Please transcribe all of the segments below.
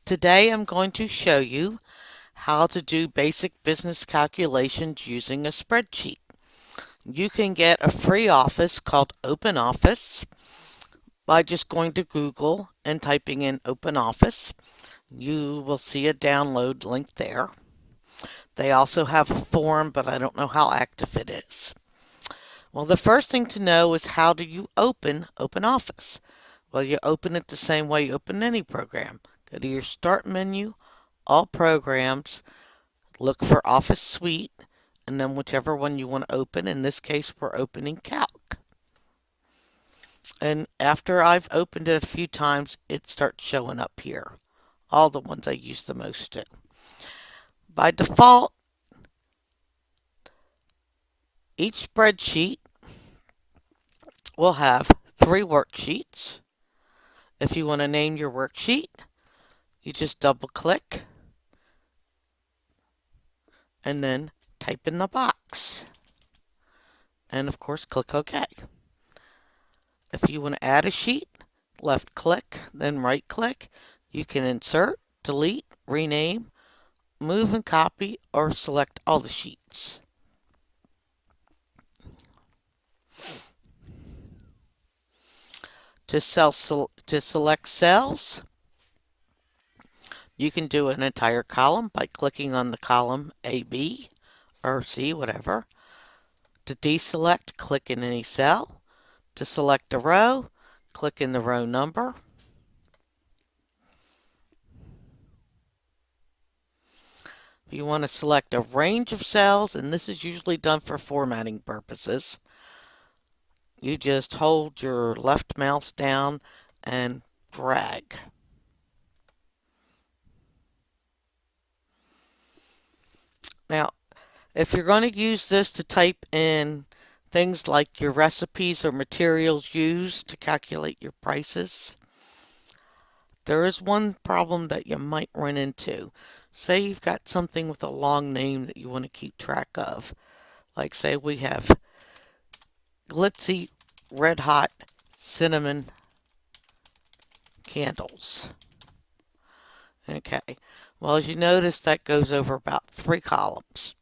Today I'm going to show you how to do basic business calculations using a spreadsheet. You can get a free office called OpenOffice by just going to Google and typing in OpenOffice. You will see a download link there. They also have a form, but I don't know how active it is. Well, the first thing to know is how do you open OpenOffice? Well, you open it the same way you open any program. Go to your Start menu, All Programs, look for Office Suite, and then whichever one you want to open. In this case, we're opening Calc. And after I've opened it a few times, it starts showing up here. All the ones I use the most in. By default, each spreadsheet will have 3 worksheets. If you want to name your worksheet, you just double click and then type in the box. And of course, click OK. If you want to add a sheet, left click, then right click. You can insert, delete, rename, move and copy, or select all the sheets. To select cells, you can do an entire column by clicking on the column A, B, or C, whatever. To deselect, click in any cell. To select a row, click in the row number. If you want to select a range of cells, and this is usually done for formatting purposes, you just hold your left mouse down and drag. Now, if you're going to use this to type in things like your recipes or materials used to calculate your prices, there is one problem that you might run into. Say you've got something with a long name that you want to keep track of. Like say we have glitzy red hot cinnamon candles. Okay, well, as you notice, that goes over about 3 columns.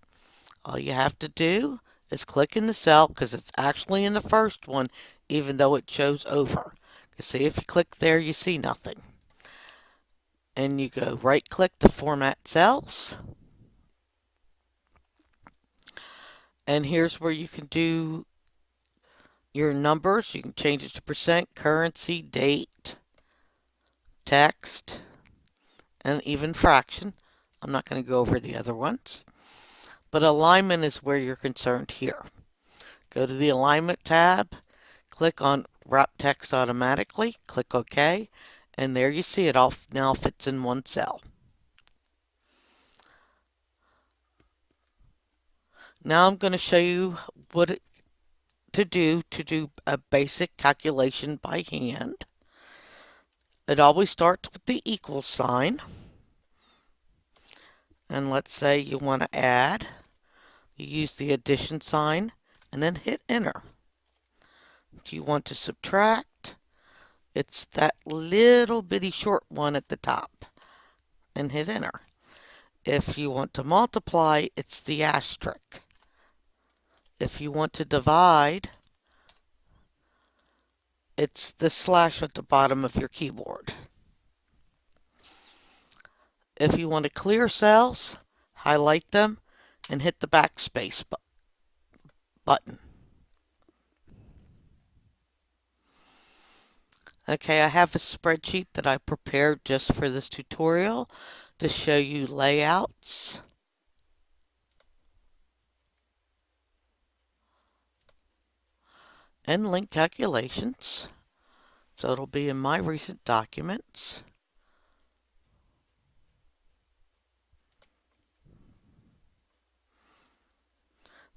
All you have to do is click in the cell because it's actually in the first one, even though it shows over. You see, if you click there, you see nothing. And you go right click to format cells. And here's where you can do your numbers. You can change it to percent, currency, date, text, and even fraction. I'm not going to go over the other ones. But alignment is where you're concerned here. Go to the Alignment tab, click on Wrap Text Automatically, click OK, and there you see it all now fits in one cell. Now I'm going to show you what to do a basic calculation by hand. It always starts with the equal sign. And let's say you want to add. You use the addition sign and then hit enter. If you want to subtract, it's that little bitty short one at the top and hit enter. If you want to multiply, it's the asterisk. If you want to divide, it's the slash at the bottom of your keyboard. If you want to clear cells, highlight them and hit the backspace button. Okay, I have a spreadsheet that I prepared just for this tutorial to show you layouts. And link calculations. So it'll be in my recent documents.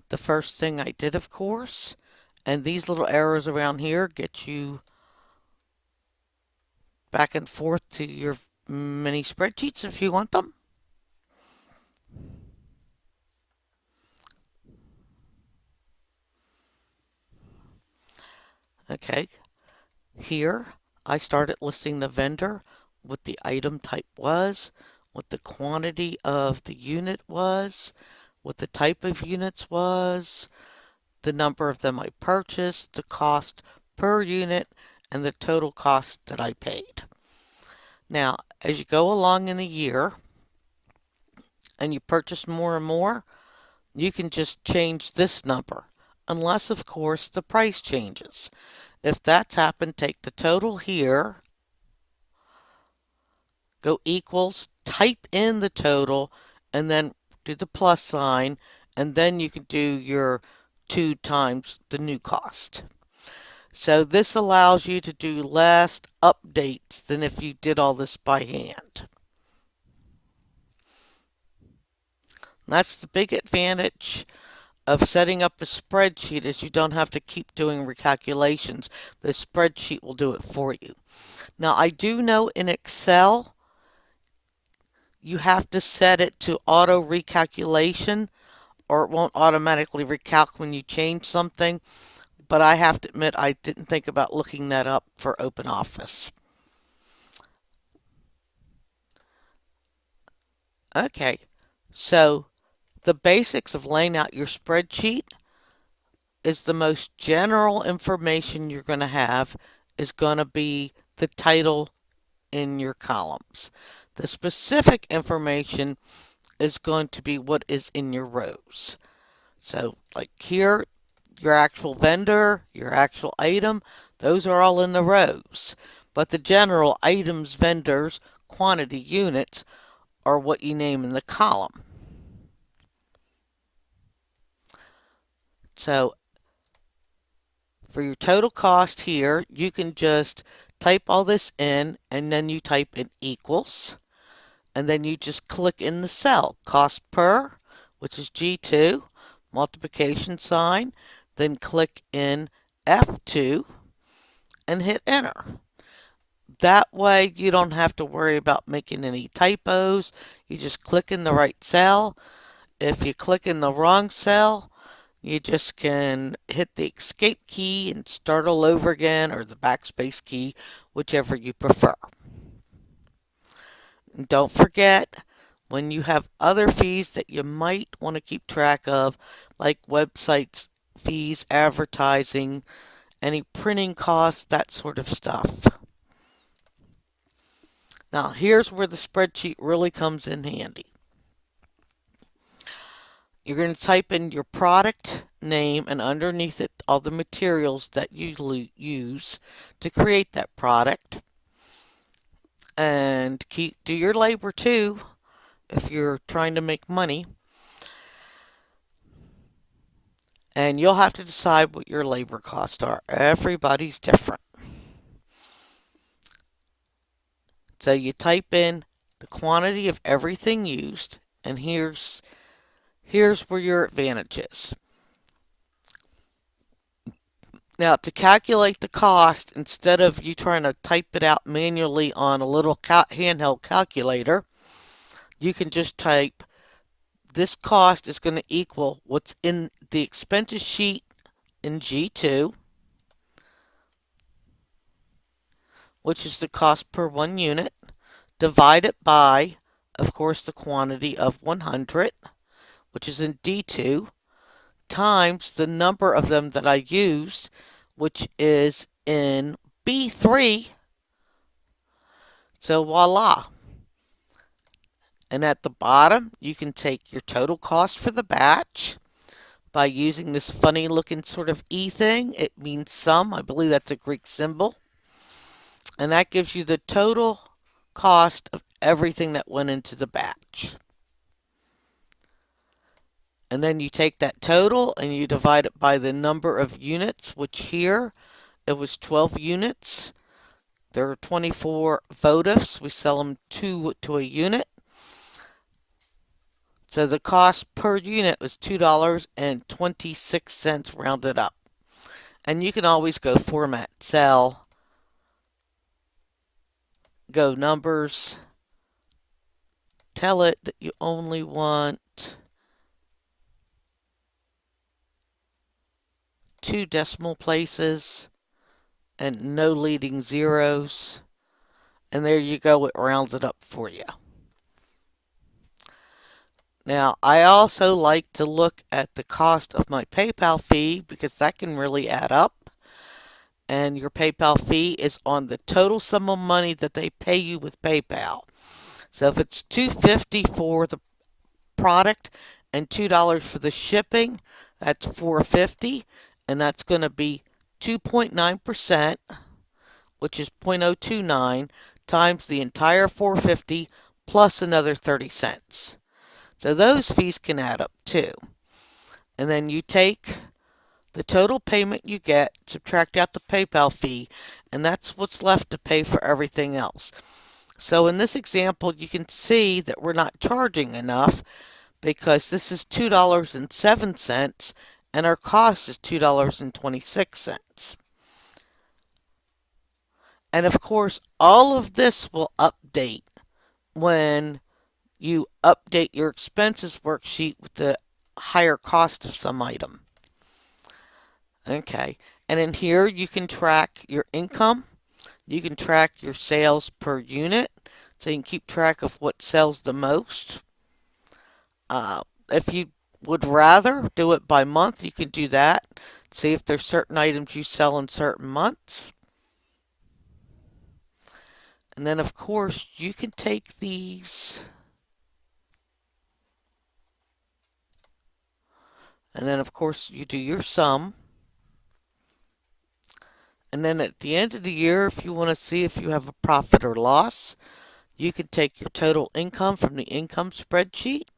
The first thing I did, of course, and these little arrows around here get you back and forth to your mini spreadsheets if you want them. Okay, here I started listing the vendor what the item type was, what the quantity of the unit was, what the type of units was, the number of them I purchased, the cost per unit, and the total cost that I paid. Now, as you go along in the year and you purchase more and more, you can just change this number, unless, of course, the price changes. If that's happened, take the total here, go equals, type in the total, and then do the plus sign, and then you can do your 2 times the new cost. So this allows you to do less updates than if you did all this by hand. That's the big advantage of setting up a spreadsheet, is you don't have to keep doing recalculations. The spreadsheet will do it for you. Now, I do know in Excel, you have to set it to auto recalculation, or it won't automatically recalc when you change something. But I have to admit, I didn't think about looking that up for OpenOffice. Okay, so the basics of laying out your spreadsheet is the most general information you're going to have is going to be the title in your columns. The specific information is going to be what is in your rows. So like here, your actual vendor, your actual item, those are all in the rows. But the general items, vendors, quantity, units are what you name in the column. So for your total cost here, you can just type all this in, and then you type in equals, and then you just click in the cell, cost per, which is G2, multiplication sign, then click in F2 and hit enter. That way you don't have to worry about making any typos. You just click in the right cell. If you click in the wrong cell, you just can hit the escape key and start all over again, or the backspace key, whichever you prefer. And don't forget, when you have other fees that you might want to keep track of, like websites fees, advertising, any printing costs, that sort of stuff. Now, here's where the spreadsheet really comes in handy. You're going to type in your product name, and underneath it, all the materials that you use to create that product. And do your labor too, if you're trying to make money. And you'll have to decide what your labor costs are. Everybody's different. So you type in the quantity of everything used, and here's where your advantage is. Now, to calculate the cost, instead of you trying to type it out manually on a little handheld calculator, you can just type, this cost is going to equal what's in the expenses sheet in G2, which is the cost per 1 unit, divided by, of course, the quantity of 100, which is in D2, times the number of them that I used, which is in B3. So voila. And at the bottom, you can take your total cost for the batch by using this funny looking sort of E thing. It means sum. I believe that's a Greek symbol. And that gives you the total cost of everything that went into the batch. And then you take that total and you divide it by the number of units, which here it was 12 units. There are 24 votives. We sell them 2 to a unit. So the cost per unit was $2.26 rounded up. And you can always go format cell, go numbers, tell it that you only want 2 decimal places and no leading zeros. And there you go, it rounds it up for you. Now, I also like to look at the cost of my PayPal fee because that can really add up. And your PayPal fee is on the total sum of money that they pay you with PayPal. So if it's $2.50 for the product and $2 for the shipping, that's $4.50, and that's going to be 2.9%, which is 0.029, times the entire $4.50 plus another 30 cents. So those fees can add up too. And then you take the total payment you get, subtract out the PayPal fee, and that's what's left to pay for everything else. So in this example, you can see that we're not charging enough because this is $2.07 and our cost is $2.26. And of course, all of this will update when you update your expenses worksheet with the higher cost of some item. Okay, and in here you can track your income. You can track your sales per unit, so you can keep track of what sells the most. If you would rather do it by month, you can do that. See if there's certain items you sell in certain months. And then, of course, you can take these and then, of course, you do your sum. And then at the end of the year, if you want to see if you have a profit or loss, you can take your total income from the income spreadsheet,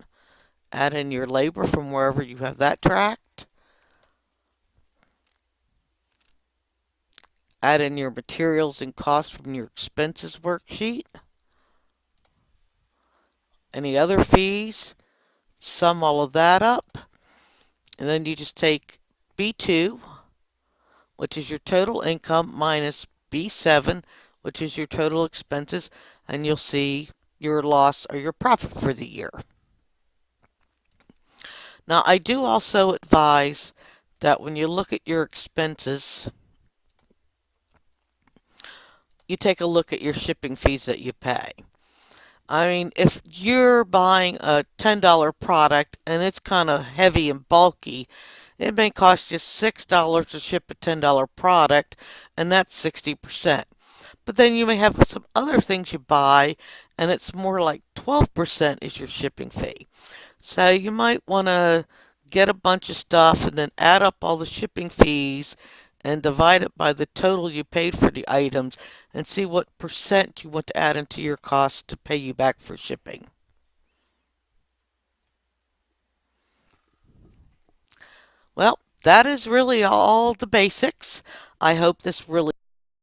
add in your labor from wherever you have that tracked, add in your materials and costs from your expenses worksheet, any other fees, sum all of that up, and then you just take B2, which is your total income, minus B7, which is your total expenses, and you'll see your loss or your profit for the year. Now, I do also advise that when you look at your expenses, you take a look at your shipping fees that you pay. I mean, if you're buying a $10 product and it's kind of heavy and bulky, it may cost you $6 to ship a $10 product, and that's 60%. But then you may have some other things you buy, and it's more like 12% is your shipping fee. So you might want to get a bunch of stuff and then add up all the shipping fees and divide it by the total you paid for the items and see what percent you want to add into your cost to pay you back for shipping. Well, that is really all the basics. I hope this really